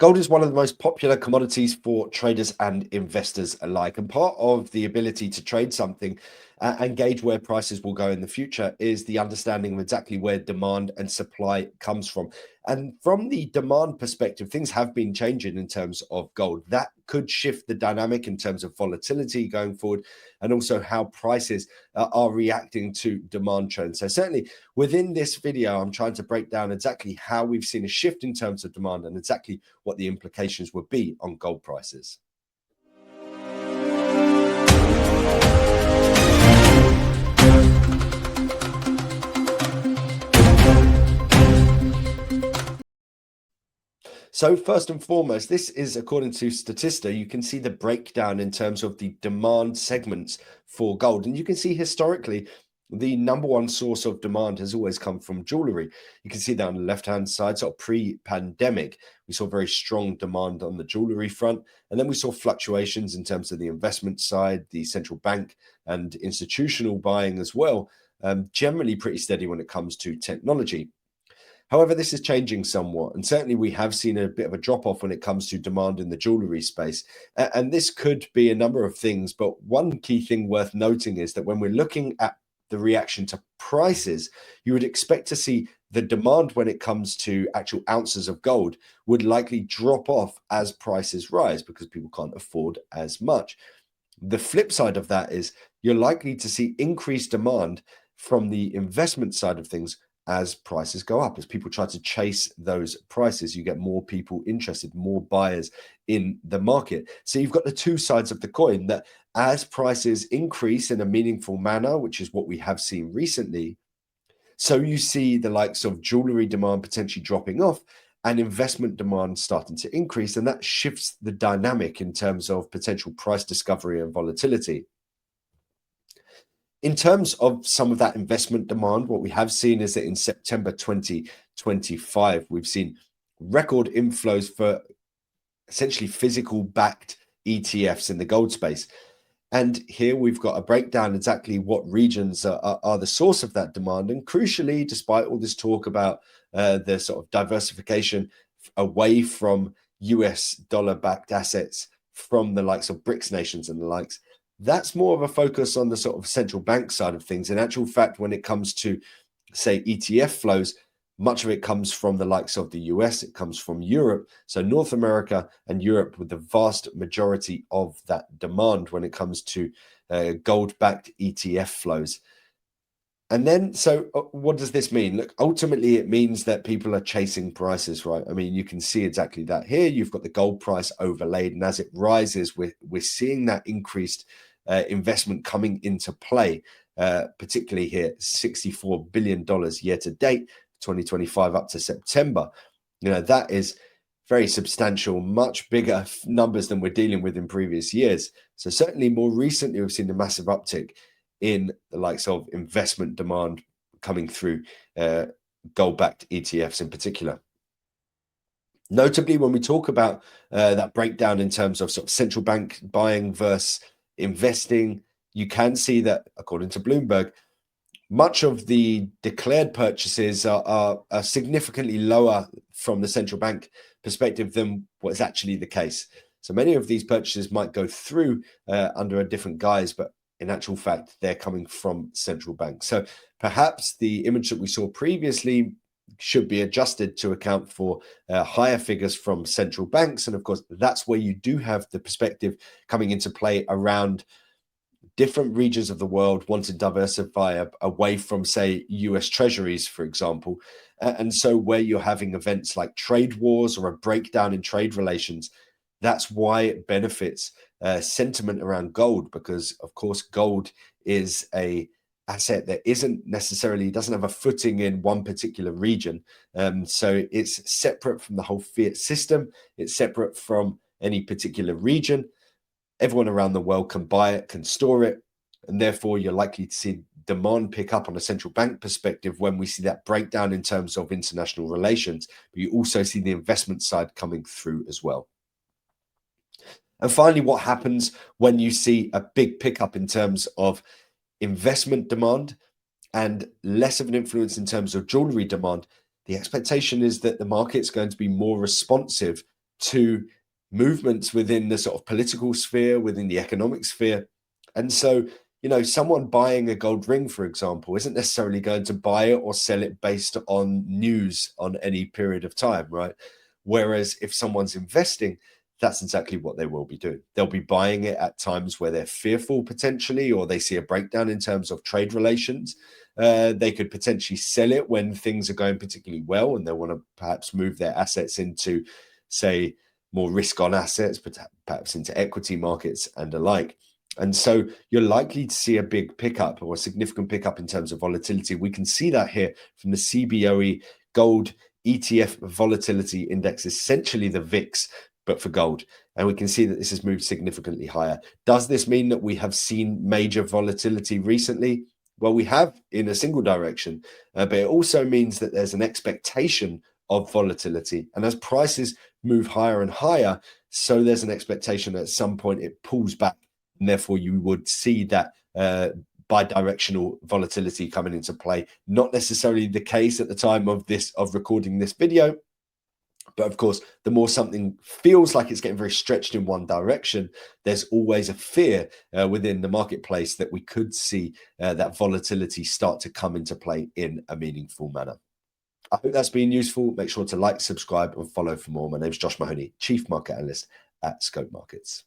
Gold is one of the most popular commodities for traders and investors alike. And part of the ability to trade something and gauge where prices will go in the future is the understanding of exactly where demand and supply comes from. And from the demand perspective, things have been changing in terms of gold. That could shift the dynamic in terms of volatility going forward, and also how prices are reacting to demand trends. So certainly within this video, I'm trying to break down exactly how we've seen a shift in terms of demand and exactly what the implications would be on gold prices. So first and foremost, this is according to Statista. You can see the breakdown in terms of the demand segments for gold. And you can see historically, the number one source of demand has always come from jewellery. You can see that on the left-hand side, sort of pre-pandemic, we saw very strong demand on the jewellery front. And then we saw fluctuations in terms of the investment side, the central bank and institutional buying as well, generally pretty steady when it comes to technology. However, this is changing somewhat, and certainly we have seen a bit of a drop-off when it comes to demand in the jewellery space. And this could be a number of things, but one key thing worth noting is that when we're looking at the reaction to prices, you would expect to see the demand when it comes to actual ounces of gold would likely drop off as prices rise because people can't afford as much. The flip side of that is you're likely to see increased demand from the investment side of things as prices go up. As people try to chase those prices, you get more people interested, more buyers in the market. So you've got the two sides of the coin, that as prices increase in a meaningful manner, which is what we have seen recently, so you see the likes of jewellery demand potentially dropping off and investment demand starting to increase, and that shifts the dynamic in terms of potential price discovery and volatility. In terms of some of that investment demand, what we have seen is that in September 2025, we've seen record inflows for essentially physical backed ETFs in the gold space. And here we've got a breakdown exactly what regions are the source of that demand. And crucially, despite all this talk about the sort of diversification away from US dollar backed assets from the likes of BRICS nations and the likes, that's more of a focus on the sort of central bank side of things. In actual fact, when it comes to, say, ETF flows, much of it comes from the likes of the US, it comes from Europe. So North America and Europe with the vast majority of that demand when it comes to gold-backed ETF flows. And then, so what does this mean? Look, ultimately, it means that people are chasing prices, right? I mean, you can see exactly that here. You've got the gold price overlaid, and as it rises, we're seeing that increased investment coming into play, particularly here, $64 billion year to date, 2025 up to September. You know, that is very substantial, much bigger numbers than we're dealing with in previous years. So certainly more recently, we've seen a massive uptick in the likes of investment demand coming through gold-backed ETFs in particular. Notably, when we talk about that breakdown in terms of sort of central bank buying versus investing, you can see that, according to Bloomberg, much of the declared purchases are significantly lower from the central bank perspective than what is actually the case. So many of these purchases might go through under a different guise, but in actual fact, they're coming from central banks. So perhaps the image that we saw previously should be adjusted to account for higher figures from central banks. And of course, that's where you do have the perspective coming into play around different regions of the world want to diversify away from, say, US treasuries, for example. And so where you're having events like trade wars or a breakdown in trade relations, that's why it benefits sentiment around gold, because, of course, gold is a asset that doesn't have a footing in one particular region. So it's separate from the whole fiat system. It's separate from any particular region. Everyone around the world can buy it, can store it, and therefore you're likely to see demand pick up on a central bank perspective when we see that breakdown in terms of international relations. But you also see the investment side coming through as well. And finally, what happens when you see a big pickup in terms of investment demand and less of an influence in terms of jewellery demand? The expectation is that the market's going to be more responsive to movements within the sort of political sphere, within the economic sphere. And so, you know, someone buying a gold ring, for example, isn't necessarily going to buy it or sell it based on news on any period of time, right? Whereas if someone's investing, that's exactly what they will be doing. They'll be buying it at times where they're fearful potentially, or they see a breakdown in terms of trade relations. They could potentially sell it when things are going particularly well and they want to perhaps move their assets into, say, more risk on assets, perhaps into equity markets and the like. And so you're likely to see a big pickup or a significant pickup in terms of volatility. We can see that here from the CBOE gold ETF volatility index, essentially the VIX, but for gold. And we can see that this has moved significantly higher. Does this mean that we have seen major volatility recently? Well, we have in a single direction, but it also means that there's an expectation of volatility. And as prices move higher and higher, so there's an expectation that at some point it pulls back. And therefore, you would see that bi-directional volatility coming into play. Not necessarily the case at the time of recording this video. But of course, the more something feels like it's getting very stretched in one direction, there's always a fear within the marketplace that we could see that volatility start to come into play in a meaningful manner. I hope that's been useful. Make sure to like, subscribe, and follow for more. My name is Josh Mahony, Chief Market Analyst at Scope Markets.